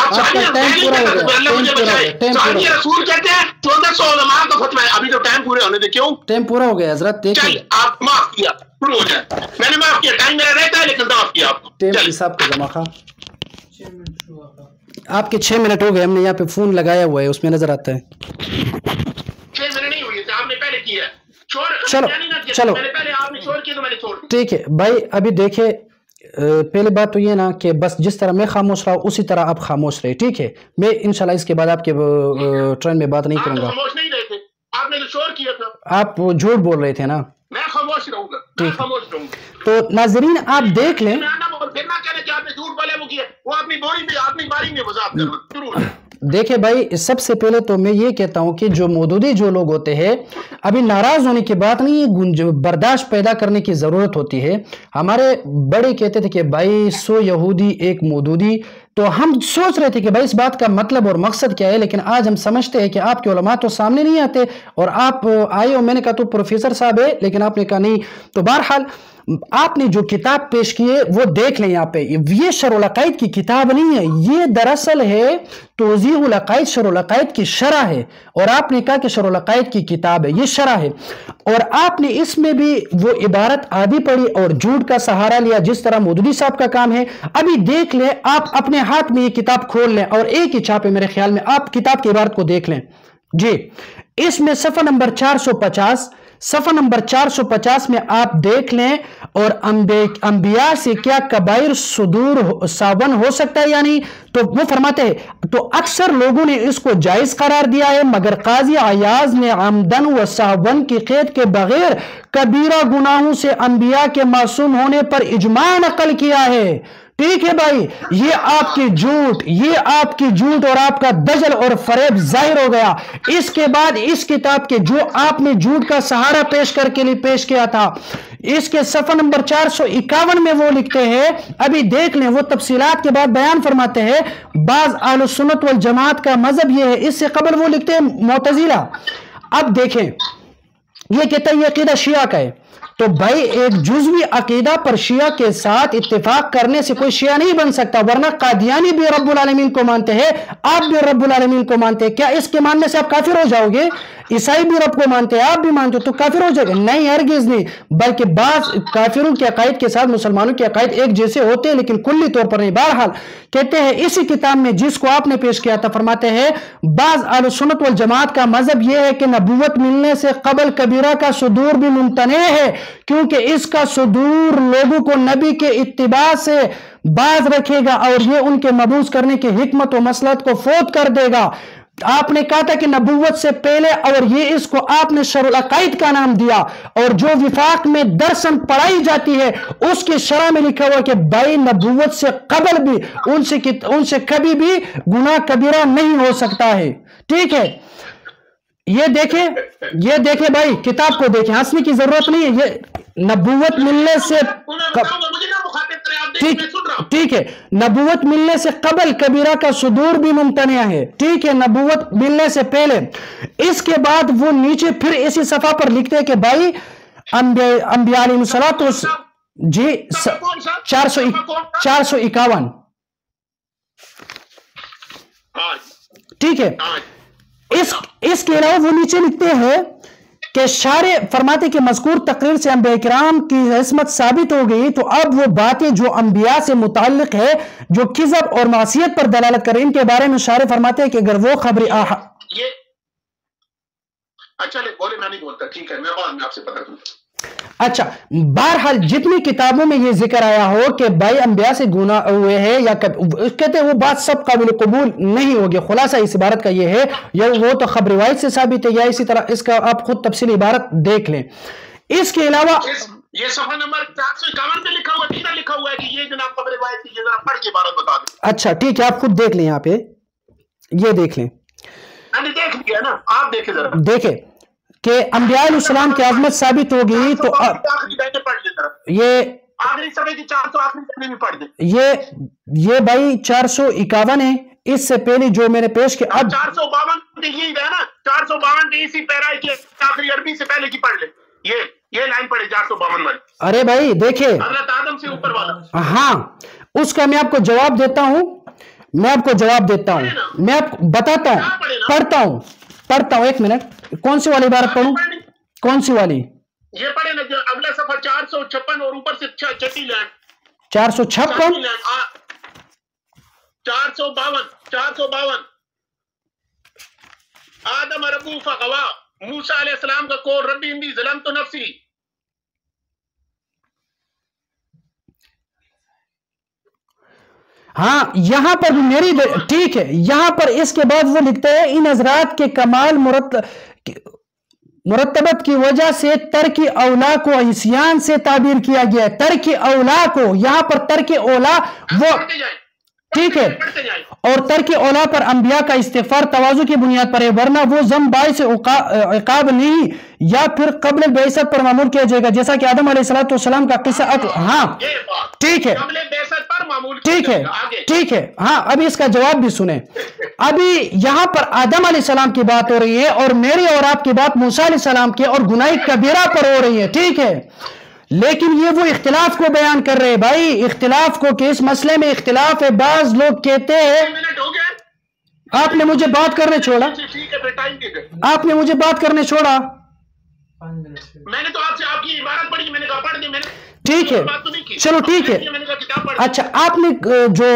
Time पूरा हो गया। रसूल कहते हैं 1400 उलमा का फतवा है, अभी तो टाइम पूरे होने दे। क्यों टाइम पूरा हो गया हजरत? देखिए आप माफ किया, शुरू हो जाए। मैंने माफ किया, टाइम मेरा रहता है लेकिन माफ किया आपको। टाइम हिसाब का जमा खा, आपके 6 मिनट हो गए, हमने यहाँ पे फोन लगाया हुआ है, उसमें नजर आता है 6 मिनट नहीं हुई, आपने पहले किया। चलो चलो ठीक है भाई। अभी देखे पहले बात तो ये ना कि बस जिस तरह मैं खामोश रहा उसी तरह आप खामोश रहे, ठीक है? मैं इंशाल्लाह इसके बाद आपके ट्रेन में बात नहीं करूंगा। खामोश नहीं रहे थे, आपने तो शोर किया था, आप झूठ बोल रहे थे ना। मैं खामोश रहूंगा, मैं खामोश रहूंगा। तो नाजरीन आप देख लें, देखे भाई सबसे पहले तो मैं ये कहता हूं कि जो मौदूदी जो लोग होते हैं, अभी नाराज होने की बात नहीं, बर्दाश्त पैदा करने की जरूरत होती है। हमारे बड़े कहते थे कि भाई 100 यहूदी एक मौदूदी, तो हम सोच रहे थे कि भाई इस बात का मतलब और मकसद क्या है, लेकिन आज हम समझते हैं कि आपके उलमा तो सामने नहीं आते और आप आए हो। मैंने कहा तो प्रोफेसर साहब है, लेकिन आपने कहा नहीं। तो बहरहाल आपने जो किताब पेश की है वो देख लें। यहाँ पे ये शरउल अक़ाइद की किताब नहीं है, ये दरअसल है तौज़ीहुल अक़ाइद, शरउल अक़ाइद की शरह है। और आपने कहा कि शरउल अक़ाइद की किताब है, ये शरह है। और आपने इसमें भी वो इबारत आदि पढ़ी और झूठ का सहारा लिया, जिस तरह मौदूदी साहब का काम है। अभी देख लें, आप अपने हाथ में ये किताब खोल लें और एक ही छाप है मेरे ख्याल में, आप किताब की इबारत को देख लें जी। इसमें सफ़ा नंबर 450, सफ़ा नंबर 450 में आप देख लें, और अंबिया से क्या कबाइर सुदूर सावन हो सकता है या नहीं? तो वो फरमाते हैं तो अक्सर लोगों ने इसको जायज करार दिया है, मगर काजी अयाज ने आमदन व सावन की कैद के बगैर कबीरा गुनाहों से अंबिया के मासूम होने पर इजमा नकल किया है। ठीक है भाई, ये आपकी झूठ, ये आपकी झूठ और आपका दजल और फरेब जाहिर हो गया। इसके बाद इस किताब के जो आपने झूठ का सहारा पेश करके लिए पेश किया था, इसके सफ़ा नंबर 451 में वो लिखते हैं, अभी देख लें, वो तफसीलात के बाद बयान फरमाते हैं, बाज़ अहले सुन्नत वल जमात का मजहब ये है। इससे कबल वो लिखते हैं मुअतज़िला। अब देखें, ये कहता है ये अकीदा शिया का है। तो भाई एक जुज़वी अकीदा पर शिया के साथ इत्तेफाक करने से कोई शिया नहीं बन सकता, वरना कादियानी भी रब्बुल आलमीन को मानते हैं, आप भी रब्बुल आलमीन को मानते हैं। क्या इसके मानने से आप काफिर हो जाओगे? ईसाई भी रब को मानते हैं, आप भी मानते हो, तो काफिर हो जाएगा? नहीं, हरगिज़ नहीं। बल्कि बाज़ काफिरों के अकायद के साथ मुसलमानों के अकायद एक जैसे होते हैं, लेकिन कुल्ली तौर पर नहीं। बहरहाल कहते हैं इसी किताब में जिसको आपने पेश किया था, फरमाते हैं बाज़ अहले सुन्नत वल जमात का मजहब यह है कि नबूवत मिलने से कबल कबीरा का सुदूर भी मुमतने है, क्योंकि इसका सुदूर लोगों को नबी के इत्तिबा से बाज रखेगा और ये उनके मबूस करने की हिकमत और मसलहत को फोत कर देगा। आपने कहा था कि नबूवत से पहले, और ये इसको आपने शरउल अक़ाइद का नाम दिया, और जो विफाक में दर्शन पढ़ाई जाती है उसकी शरह में लिखा हुआ कि भाई नबूवत से कबल भी उनसे कभी भी गुनाह कबीरा नहीं हो सकता है। ठीक है, ये देखे भाई, किताब को देखें, हंसने की जरूरत नहीं है। ये नबूवत मिलने से ठीक है, नबूवत मिलने से कबल कबीरा का सुदूर भी मुमतनिया है। ठीक है, नबूवत मिलने से पहले। इसके बाद वो नीचे फिर इसी सफा पर लिखते हैं कि भाई अंबिया अलैहिस्सलात जी 451। ठीक है, इसके अलावा वो नीचे लिखते हैं कि शारे फरमाते कि मज़कूर तकरीर से अंबिया किराम की इस्मत साबित हो गई, तो अब वो बातें जो अंबिया से मुताल्लिक है, जो किज़ब और मासियत पर दलालत करें, इनके बारे में शारे फरमाते हैं कि अगर वो खबरें ये अच्छा बोले, मैं नहीं बोलता, ठीक है, मैं बाद में आपसे पता करूंगा। अच्छा, बहरहाल जितनी किताबों में ये जिक्र आया हो कि भाई अंबिया से गुनाह हुए हैं या कहते हैं वो बात सब काबिल कबूल नहीं होगी। खुलासा इस इबारत का ये है, या वो तो खबर रिवायत से साबित है, या इसी तरह इसका आप खुद तफसील इबारत देख लें। इसके अलावा ये सफा नंबर 451 पे लिखा हुआ, सीधा लिखा हुआ है कि ये जनाब खबर रिवायत की, जरा पढ़ के इबारत बता दें। अच्छा ठीक है, आप खुद देख लें, यहाँ पे ये देख लें, मैंने देख लिया ना, आप देखें जरा, देखें कि अंबिया अलैहिस्सलाम की अज़मत साबित होगी। तो ये आखिरी सफे की 400 आखिरी सफे में पढ़ दे। ये भाई 451 है, इससे पहले जो मैंने पेश किया। अब 452 यही है ना, 452 की इसी पैरा की आखिरी अरबी से पहले की पढ़ ले, ये लाइन पढ़े 452 वाली। अरे भाई देखे, हज़रत आदम से ऊपर वाला। हाँ, उसका मैं आपको जवाब देता हूं। मैं आपको जवाब देता हूं, मैं आपको बताता हूं, पढ़ता हूं 1 मिनट। कौन सी वाली इबारत पढ़ूं? कौन सी वाली? ये पढ़े ना, जो अगला सफा 456 और ऊपर से छठी लाइन 456 452 आदम रब्बू फगवा, मूसा अलैहिस्सलाम का कौल रब्बी इन्नी ज़लमतु नफ्सी। हाँ, यहां पर भी मेरी ठीक है। यहां पर इसके बाद वो लिखते हैं इन हजरात के कमाल मुरतबत की वजह से तर्क औला को इस्यान से ताबीर किया गया है। तर्क औला को, यहां पर तर्क औला वो ठीक है, और तर्क औला पर अंबिया का इस्तिगफार तवाज़ु की बुनियाद पर है, वरना वो ज़म बाइस इक़ाब नहीं या फिर क़ब्ल बेइसत पर मामूल किया जाएगा, जैसा कि आदम अलैहिस्सलाम का किस्सा। हाँ ठीक है, ठीक है। हाँ, अभी इसका जवाब भी सुने। अभी यहां पर आदम अलैहिस्सलाम की बात हो रही है और मेरी और आपकी बात मूसा अलैहिस्सलाम की और गुनाह कबीरा पर हो रही है, ठीक है। लेकिन ये वो इख्तिलाफ को बयान कर रहे हैं भाई, इख्तिलाफ को, कि इस मसले में इख्तिलाफ है। बाज लोग कहते हैं आपने मुझे बात करने छोड़ा, आपने मुझे बात करने छोड़ा। मैंने तो आपसे आपकी इबारत पढ़ी, मैंने कहा पढ़ दी मैंने, ठीक है, चलो ठीक है। अच्छा, आपने जो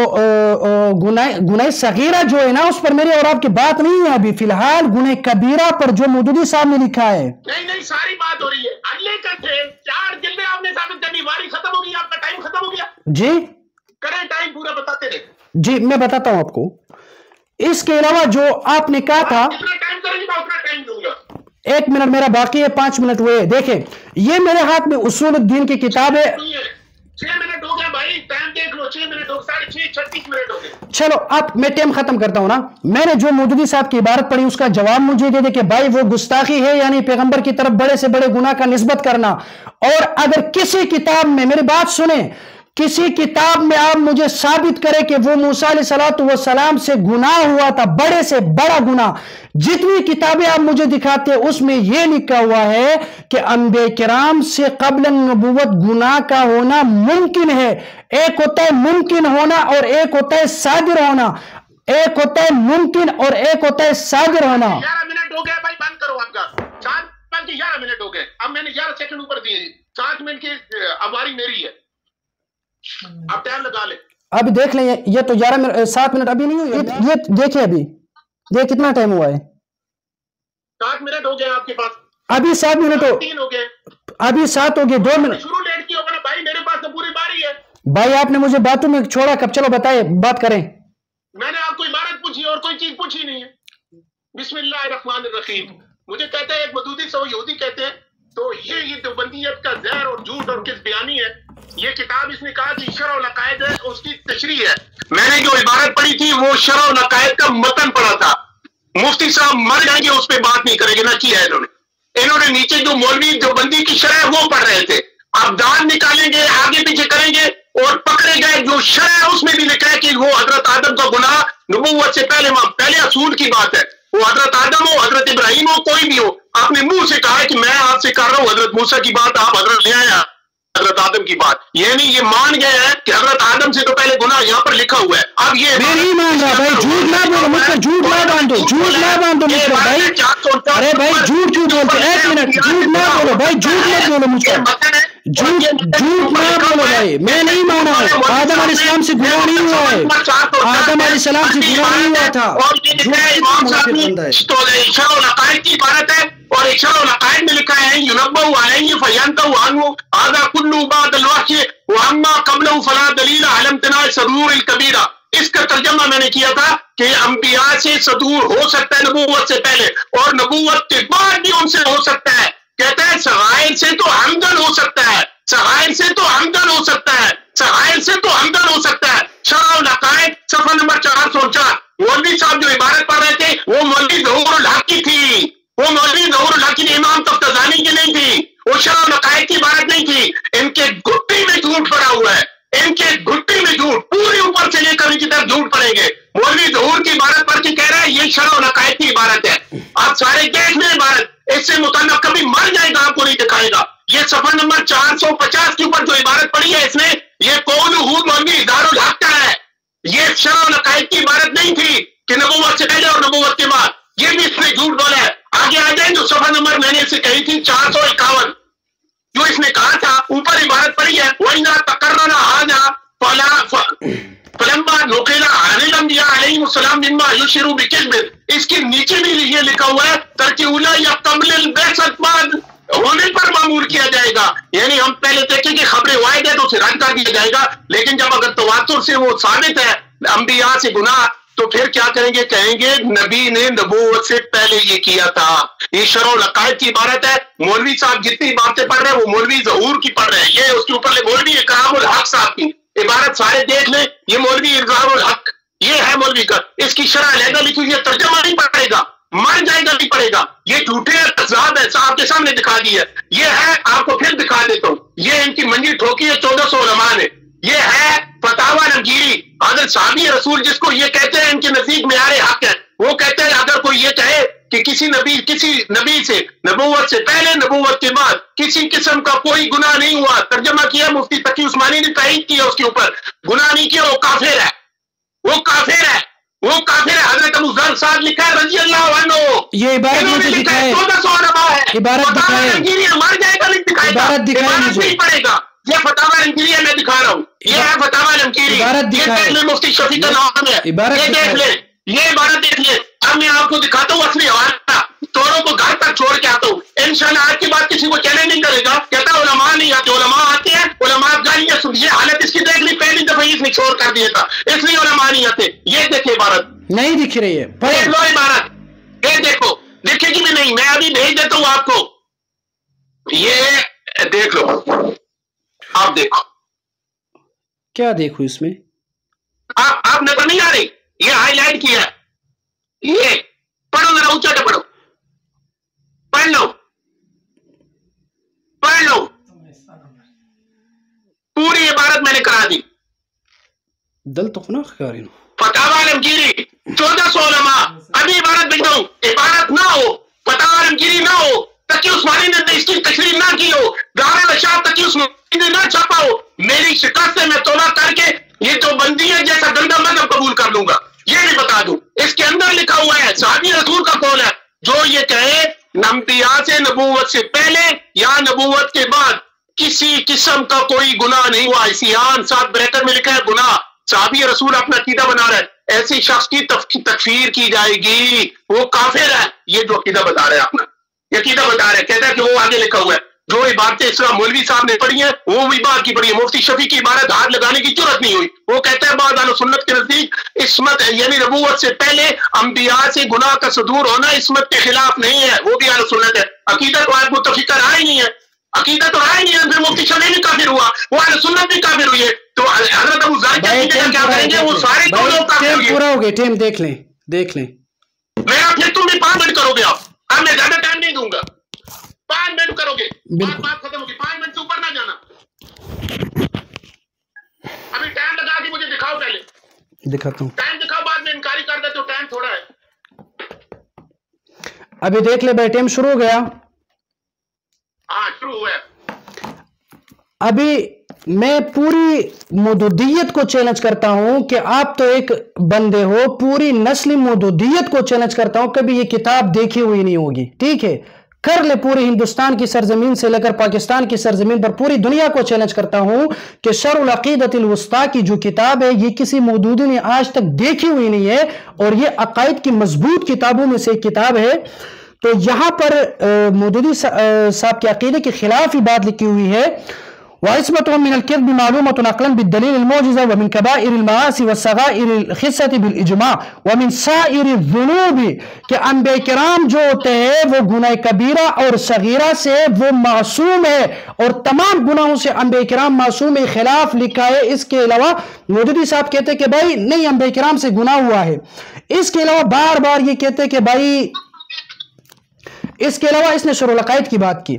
गुनाह सगीरा जो है ना, उस पर मेरी और आपकी बात नहीं है अभी फिलहाल। गुनाह कबीरा पर जो मौदूदी साहब ने लिखा है, नहीं सारी बात हो रही है। अगले कट्ठे 4 जिल्दे आपने साबित कर दी, वारी खत्म हो गई, आपका टाइम खत्म हो गया जी। करें, टाइम पूरा बताते रहे जी। मैं बताता हूं आपको, इसके अलावा जो आपने कहा था, जितना टाइम करेंगे मैं उतना टाइम दूंगा। 1 मिनट मेरा बाकी है, 5 मिनट हुए। देखें, ये मेरे हाथ में उसूल-उद-दीन की किताब है। 6 मिनट हो गया भाई, टाइम देख लो, 6 मिनट हो, 6:30 36 मिनट हो गए। चलो अब मैं टाइम खत्म करता हूं ना। मैंने जो मौदूदी साहब की इबारत पढ़ी उसका जवाब मुझे दे दे कि भाई वो गुस्ताखी है, यानी पैगंबर की तरफ बड़े से बड़े गुनाह का निस्बत करना। और अगर किसी किताब में, मेरी बात सुने, किसी किताब में आप मुझे साबित करें कि वो मूसा अलैहिस्सलाम से गुनाह हुआ था, बड़े से बड़ा गुनाह, जितनी किताबें आप मुझे दिखाते हैं उसमें यह लिखा हुआ है कि अंबिया किराम से क़ब्ल नबूवत गुनाह का होना मुमकिन है। एक होता है मुमकिन होना और एक होता है सादिर होना। एक होता है मुमकिन और एक होता है सादिर होना। 11 मिनट हो गए भाई, बंद करो आपका। 11 मिनट हो गए, अब मैंने 11 सेकंड ऊपर दिए, 7 मिनट की अबारी मेरी है, आप टाइम लगा ले। अभी देख लें, ये तो 7 मिनट अभी नहीं हुई। ये देखिए, अभी ये कितना टाइम हुआ है? 7 मिनट हो गए आपके पास। अभी 7 मिनट हो, 3 हो गए, अभी 7 हो गए, 2 मिनट शुरू लेट की होगा ना भाई, मेरे पास तो पूरी बारी है भाई। आपने मुझे बातों में छोड़ा कब? चलो बताइए, बात करें। मैंने आपको इबारत पूछी और कोई चीज पूछी नहीं है। बिस्मिल्लाहिर्रहमानिर्रहीम। मुझे कहते हैं एक मदूदी सो यहूदी कहते हैं, तो ये देवबंदियत का जहर और झूठ और किस बयानी है। ये किताब इसने कहा कि शरअ और अकायद है, उसकी तशरीह है। मैंने जो इबारत पढ़ी थी वो शरअ और अकायद का मतन पढ़ा था। मुफ्ती साहब मर जाएंगे उस पर बात नहीं करेंगे, ना किया है इन्होंने नीचे जो मौलवी देवबंदी की शरह वो पढ़ रहे थे। अब दान निकालेंगे, आगे पीछे करेंगे और पकड़े गए। जो शरह है उसमें भी लिखा है कि वो हजरत आदम का गुनाह नबूवत से पहले असूल की बात है। वो हजरत आदम हो, हजरत इब्राहिम हो, कोई भी हो, अपने मुंह से कहा है कि मैं आपसे कर रहा हूं हजरत मूसा की बात, आप हजरत ले आया हजरत आदम की बात। ये नहीं, ये मान गए हैं कि हजरत आदम से तो पहले गुनाह यहाँ पर लिखा हुआ है। अब ये मैं नहीं मान रहा भाई, झूठ ना बोलो मुझसे, झूठ ना बांधो, झूठ ना बांधो मुझसे भाई। अरे भाई झूठ बोलते, 1 मिनट, झूठ ना बोलो भाई, झूठ मत बोलो मुझसे, झूठ ना बोलो भाई। मैं नहीं माना हूं, आदम अलैहिस्सलाम से गुनाह नहीं हुआ है, आदम अलैहिस्सलाम से गुनाह नहीं हुआ था। की इबारत है और अकायद में लिखा है युनब्बउ अलैहि फयंतउ अन्हु आजा कुल्लु बादल वाक़ि व अम्मा क़ब्लहु फला दलील अला इम्तिनाअ सदूर कबीरा। इसका तर्जुमा मैंने किया था कि अंबिया से सदूर हो सकता है नबूवत से पहले, और नबूवत के बाद भी उनसे हो सकता है। कहता है सगाइर से तो हमदन हो सकता है, सगाइर से तो हमदन हो सकता है, सगाइर से तो हमदन हो सकता है। शरअ और अकायद सफ़ा नंबर 404। मौलवी साहब जो इबारत पढ़ रहे थे वो मौलवी ज़हूरुल हक़ की थी, वो मौलवी ज़हूरुल हक़ की इमाम तफ्ताज़ानी की नहीं थी, वो शरअ और अकायद की इबारत नहीं थी। इनके घुट्टी में झूठ पड़ा हुआ है, इनके घुट्टी में झूठ, पूरे ऊपर से लेकर नीचे तक झूठ पड़ेंगे। मौलवी ज़हूर की इबारत पढ़ के कह रहा है ये शरअ और अकायद की इबारत है। आप सारे देख लें इबारत, इससे मुतल्लिक़ कभी मर जाएगा आपको नहीं दिखाएगा। ये सफा नंबर 450 के ऊपर जो इबारत पढ़ी है इसने, ये कौल मौलवी इज़हारुल हक़ का है, یہ شرع و عقائد کی عبارت نہیں تھی کہ نبوت سے پہلے اور نبوت کے بعد. یہ بھی اس نے جھوٹ بولا ہے. آگے آ جائیں جو صفحہ نمبر میں نے اسے کہی تھی 451 جو اس نے کہا تھا اوپر عبارت پڑھی ہے وَإِذَا تَقَرَّرَ هَذَا فَلَمَّا نُقِلَ عَنِ الْأَنْبِيَاءِ عَلَيْهِمُ السَّلَامُ مِمَّا يُشِرُ بِكِذْبٍ. اس کے نیچے بھی یہ لکھا ہوا ہے ترک اولا یا قبل البعثۃ بعد ہونے پر معمول کیا جائے گا. یعنی ہم پہلے دیکھیں کہ خبر واحد ہے تو اسے رد کر دیا جائے گا, لیکن جب اگر تواتر سے وہ ثابت ہے انبیاء سے گناہ تو پھر کیا کریں گے؟ کہیں گے نبی نے نبوت سے پہلے یہ کیا تھا. یہ شرع و عقائد کی عبارت ہے. مولوی صاحب جتنی باتیں پڑھ رہے ہیں وہ مولوی ظہور کی پڑھ رہے ہیں. یہ اس کے اوپر مولوی اکرام الحق صاحب کی عبارت سارے دیکھ لیں. یہ مولوی اکرام الحق یہ ہے مولوی کا. اس کی شرح علیحدہ لکھی ہوئی ہے, ترجمہ نہیں پڑے گا, مر جائے گا نہیں پڑے گا. یہ جھوٹے کذاب ہے, آپ کے سامنے دکھا دی ہے. یہ ہے آپ کو پھر دکھا دیتا ہوں. یہ ان کی منجی ٹھوکی ہے 1400 علماء نے. یہ ہے فتاوی نمگیری حضرت صحابی رسول جس کو یہ کہتے ہیں ان کے نزدیک معیار حق ہے. وہ کہتے ہیں اگر کوئی یہ کہے کہ کسی نبی سے نبوت سے پہلے نبوت کے بعد کسی قسم کا کوئی گناہ نہیں ہوا, ترجمہ کیا مفتی تقی عثمانی نے تائید کیا اس کے اوپر, گناہ نہیں کیا, وہ کافر ہے, وہ کافر ہے, وہ کافر ہے. حضرت ابو ذر صاحب لکھا ہے رضی اللہ عنہ, یہ عبارت مجھے دکھائے, 1400 علماء ہے. عبارت دکھائے, مر جائے گا نہیں دکھائے گا, عبارت نہیں پڑے گا. یہ فتاوی نمکیری ہے, میں دکھا رہا ہوں. یہ ہے فتاوی نمکیری, یہ دیکھ لیں مفتی شفیع کا نام ہے, یہ دیکھ لیں, یہ عبارت دیکھ لیں. اب میں آپ کو دکھاتا ہوں اصلی حوالہ, توڑوں کو گھر تک چھوڑ کے آتا ہوں. انشاءاللہ آج کے بعد کسی کو چیلنج نہیں کرے گا, کہتا ہے علماء نہیں آتے. علماء آتے ہیں, علماء گالیاں سن. یہ حالت اس کی دیکھ لی, پہلی دفعہ اس نے چھوڑ کر دیا تھا, اس لیے علماء نہیں آتے. یہ دیکھیں عبارت نہیں دکھ رہی ہے, دیکھ لو عبارت, یہ دیکھو, دیکھے گی بھی نہیں, میں ابھی بھیج دیتا ہوں آپ کو. یہ دیکھ لو, آپ دیکھو. کیا دیکھو اس میں؟ آپ نظر نہیں آ رہی, یہ ہائی لائٹ کیا ہے. یہ پڑھو ذرا اونچا سے پڑھو, پڑھ لو, پڑھ لو. پوری عبارت میں نے کرا دی. دل تو خنا خارین فتاوی نمکیری 1400 علماء. ابھی عبارت بھیج دوں, عبارت نہ ہو, فتاوی نمکیری نہ ہو, تقی عثمانی نے اس کی تشریح نہ کی ہو, دارالاشاعت تقی عثمانی نے نہ چھاپا ہو, میری شکست سے میں توبہ کر کے یہ جو بندی ہے جیسا گندا مذہب قبول کر لوں گا. یہ بھی بتا دوں, اس کے اندر لکھا ہوا ہے صحابی رسول کا قول ہے جو یہ کہے انبیاء سے نبوت سے پہلے یا نبوت کے بعد کسی قسم کا کوئی گناہ نہیں ہوا. اسیان 7 بریکٹ میں لکھا ہے گناہ. صحابی رسول اپنا عقیدہ بنا رہا ہے, ایسی شخص کی تکفیر کی جائے گی, وہ کافر ہے. یہ جو عقیدہ بتا رہا ہے اپنا, یہ عقیدہ بتا رہا ہے, کہتا ہے کہ وہ آگے لکھا ہوا ہے جو عبارتیں اس طرح مولوی صاحب نے پڑھی ہیں وہ بھی بات کی پڑھی ہے. مفتی شفیع کی عبارت ہاتھ لگانے کی ضرورت نہیں ہوئی. وہ کہتا ہے بعض اہل سنت کے نزدیک عصمت یعنی نبوت سے پہلے انبیاء سے گناہ کا صدور ہونا عصمت کے خلاف نہیں ہے, وہ بھی اہل سنت ہے. عقیدہ تو آج متفق رہا ہی نہیں ہے, عقیدہ تو رہا ہی نہیں ہے. پھر مفتی شفیع بھی کافر ہوا, وہ اہل سنت بھی کافر ہوئی ہے. تو حضرت ابو ذر کے کیا کریں گے؟ وہ سارے دو لوگ کافر ہوئے. پورا ہو گیا ٹائم, دیکھ لیں دیکھ لیں. میرا پھر تم بھی 5 منٹ کرو گے, اب میں زیادہ ٹائم نہیں دوں گا. 5 منٹ کرو گے, بات ختم ہوگی. 5 منٹ سے اوپر نہ جانا. ابھی ٹائم لگا کے مجھے دکھاؤ, پہلے دکھاتا ہوں. ٹائم دکھاؤ, بعد میں انکاری کر دیتے ہو ٹائم تھوڑا ہے. ابھی دیکھ لے بھائی, ٹائم شروع ہو گیا. ہاں شروع ہوا ہے. ابھی میں پوری مودودیت کو چیلنج کرتا ہوں کہ آپ تو ایک بندے ہو, پوری نسلی مودودیت کو چیلنج کرتا ہوں, کبھی یہ کتاب دیکھی ہوئی نہیں ہوگی. ٹھیک ہے, کر لے پوری ہندوستان کی سرزمین سے لے کر پاکستان کی سرزمین پر پوری دنیا کو چیلنج کرتا ہوں کہ شرع العقیدۃ الوسطیٰ کی جو کتاب ہے یہ کسی مودودی نے آج تک دیکھی ہوئی نہیں ہے, اور یہ عقائد کی مضبوط کتابوں میں سے ایک کتاب ہے. تو یہاں پر مودودی صاحب کے عقیدے کے خلاف ہی بات لکھی ہوئی ہے. وعصمتهم من الكذب معلومة عقلا بالدليل الموجزة ومن كبائر المعاصي والصغائر الخصة بالإجماع ومن سائر الذنوب کہ انبیاء کرام جو ہوتے ہیں وہ گناہ کبیرہ اور صغیرہ سے وہ معصوم ہے, اور تمام گناہوں سے انبیاء کرام معصوم ہے. خلاف لکھا ہے. اس کے علاوہ مودودی صاحب کہتے ہیں کہ بھائی نہیں, انبیاء کرام سے گناہ ہوا ہے. اس کے علاوہ بار بار یہ کہتے ہیں کہ بھائی, اس کے علاوہ اس نے شرع العقائد کی بات کی.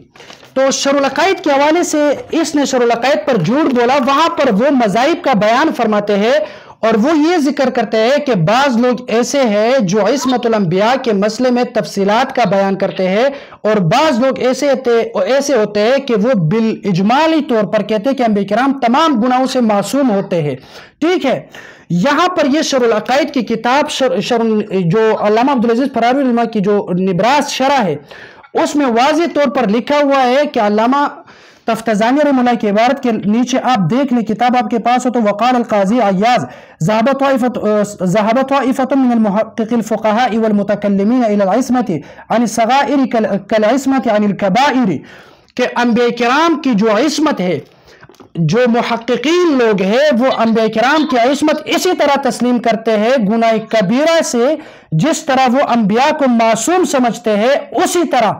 تو شرع العقائد کے حوالے سے اس نے شرع العقائد پر جھوٹ بولا. وہاں پر وہ مذاہب کا بیان فرماتے ہیں, اور وہ یہ ذکر کرتے ہیں کہ بعض لوگ ایسے ہیں جو عصمت الانبیاء کے مسئلے میں تفصیلات کا بیان کرتے ہیں, اور بعض لوگ ایسے ہوتے ہیں کہ وہ بالاجمالی طور پر کہتے ہیں کہ انبیاء کرام تمام گناہوں سے معصوم ہوتے ہیں. ٹھیک ہے, یہاں پر یہ شرح العقائد کی کتاب جو علامہ عبدالعزیز فراروی رحمہ کی جو نبراس شرح ہے اس میں واضح طور پر لکھا ہوا ہے کہ علامہ تفتزانی رحمہ اللہ کی عبارت کے نیچے آپ دیکھ لیں، کتاب آپ کے پاس ہو تو وقال القاضی عیاض ذهب طائفة من المحقق الفقهاء والمتكلمين الى العصمة عن الصغائر كالعصمة عن الكبائر، کہ انبیاء کرام کی جو عصمت ہے، جو محققین لوگ ہیں وہ انبیاء کرام کی عصمت اسی طرح تسلیم کرتے ہیں گناہ کبیرہ سے، جس طرح وہ انبیاء کو معصوم سمجھتے ہیں اسی طرح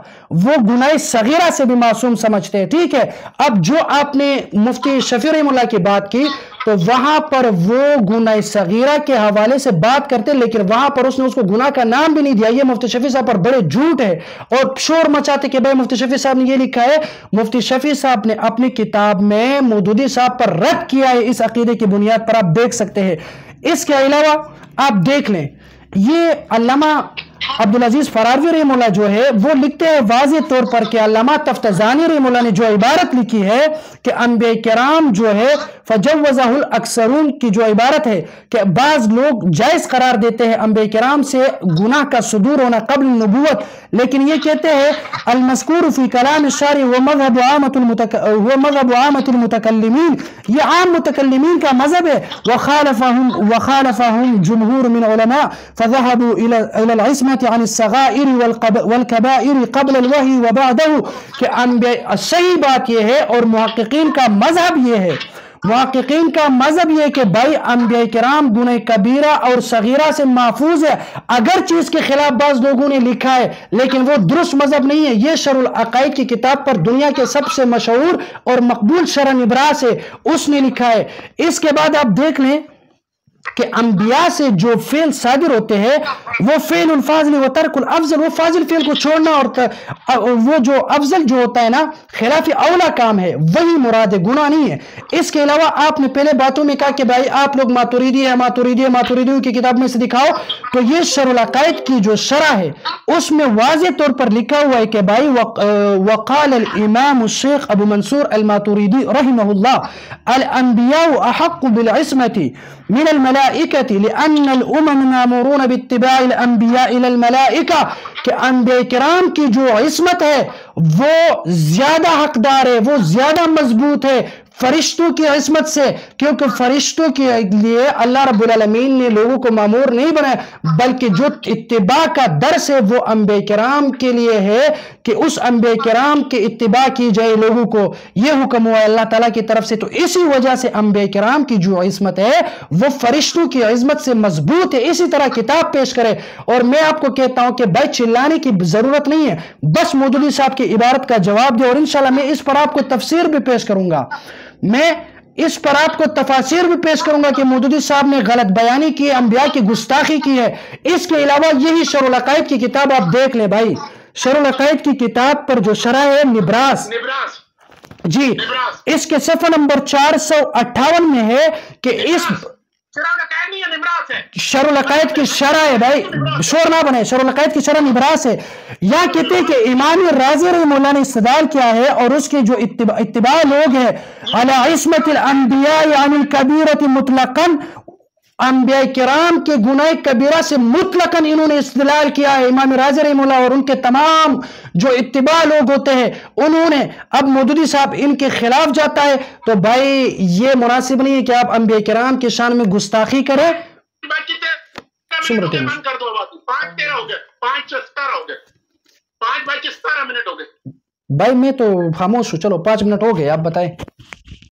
وہ گناہ صغیرہ سے بھی معصوم سمجھتے ہیں. ٹھیک ہے، اب جو آپ نے مفتی شفیع رحمہ اللہ کی بات کی تو وہاں پر وہ گناہ صغیرہ کے حوالے سے بات کرتے، لیکن وہاں پر اس نے اس کو گناہ کا نام بھی نہیں دیا. یہ مفتی شفیع صاحب پر بڑے جھوٹ ہے اور شور مچاتے کہ بھائی مفتی شفیع صاحب نے یہ لکھا ہے. مفتی شفیع صاحب نے اپنی کتاب میں مودودی صاحب پر رد کیا ہے اس عقیدے کی بنیاد پر، آپ دیکھ سکتے ہیں. اس کے علاوہ آپ دیکھ لیں، یہ علامہ عبدالعزیز فراروی رحمہ اللہ جو ہے وہ لکھتے ہیں واضح طور پر کہ علامہ تفتزانی رحمہ اللہ نے جو عبارت لکھی ہے کہ انبیاء کرام جو ہے فجوزہ الاکثرون کی جو عبارت ہے کہ بعض لوگ جائز قرار دیتے ہیں انبیاء کرام سے گناہ کا صدور ہونا قبل نبوت، لیکن یہ کہتے ہیں المذکور فی کلام الشارع وہ مذہب عامۃ المتکلمین، یہ عام متکلمین کا مذہب ہے. وخالفهم جمہور من علماء فذهبوا الى العصمة عن الصغائر والكبائر قبل الوحی وبعده، کہ صحیح بات یہ ہے اور محققین کا مذہب یہ ہے، محققین کا مذہب یہ کہ بھائی انبیاء کرام گناہ کبیرہ اور صغیرہ سے محفوظ ہے، اگر چیز کے خلاف بعض لوگوں نے لکھا ہے لیکن وہ درست مذہب نہیں ہے. یہ شرح العقائد کی کتاب پر دنیا کے سب سے مشہور اور مقبول شرح نبراس ہے، اس نے لکھا ہے. اس کے بعد آپ دیکھ لیں کہ انبیاء سے جو فعل صادر ہوتے ہیں وہ فعل الفاضل و ترک الافضل، وہ فاضل فعل کو چھوڑنا اور وہ جو افضل جو ہوتا ہے نا خلاف اولا کام ہے وہی مراد ہے، گناہ نہیں ہے. اس کے علاوہ آپ نے پہلے باتوں میں کہا کہ بھائی آپ لوگ ماتوریدیوں کی کتاب میں سے دکھاؤ، تو یہ شرح العقائد کی جو شرح ہے اس میں واضح طور پر لکھا ہوا ہے کہ بھائی وقال الامام الشیخ ابو منصور الماتوریدی رحمہ اللہ الانبیاء احق بالعصمة من الملائکة لأن الامم مامورون باتباع الانبیاء الى الملائکہ، کہ انبیاء کرام کی جو عصمت ہے وہ زیادہ حقدار ہے، وہ زیادہ مضبوط ہے فرشتوں کی عصمت سے، کیونکہ فرشتوں کے لیے اللہ رب العالمین نے لوگوں کو مامور نہیں بنایا، بلکہ جو اتباع کا درس ہے وہ انبیاء کرام کے لیے ہے کہ اس انبیاء کرام کے اتباع کی جائے لوگوں کو، یہ حکم ہوا اللہ تعالیٰ کی طرف سے. تو اسی وجہ سے انبیاء کرام کی جو عصمت ہے وہ فرشتوں کی عصمت سے مضبوط ہے. اسی طرح کتاب پیش کرے، اور میں آپ کو کہتا ہوں کہ بھائی چلانے کی ضرورت نہیں ہے، بس مودودی صاحب کی عبارت کا جواب دے، اور انشاءاللہ میں اس پر آپ کو تفسیر بھی پیش کروں گا، میں اس پر آپ کو تفاسیر بھی پیش کروں گا کہ مودودی صاحب نے غلط بیانی کی ہے، انبیاء کی گستاخی کی ہے. اس کے علاوہ یہی شرح العقائد کی کتاب آپ دیکھ لیں بھائی، شرح العقائد کی کتاب پر جو شرح ہے نبراس جی، اس کے صفحہ نمبر 458 میں ہے کہ اس شرح العقائد کی شرح ہے، بھائی شور نہ بنے، شرح العقائد کی شرح نبراس ہے. یا کہتے ہیں کہ امام رازی رحمہ اللہ نے استدلال کیا ہے اور اس کے جو اتباع لوگ ہیں علی عصمت الانبیاء عن الکبیرۃ مطلقاً، انبیاء کرام کے گناہ کبیرہ سے مطلقاً انہوں نے استدلال کیا ہے امام رازی رحمہ اللہ اور ان کے تمام جو اتباع لوگ ہوتے ہیں انہوں نے. اب مودودی صاحب ان کے خلاف جاتا ہے تو بھائی یہ مناسب نہیں ہے کہ آپ انبیاء کرام کے شان میں گستاخی کریں. بھائی میں تو خاموش ہوں، چلو 5 منٹ ہو گئے، آپ بتائیں.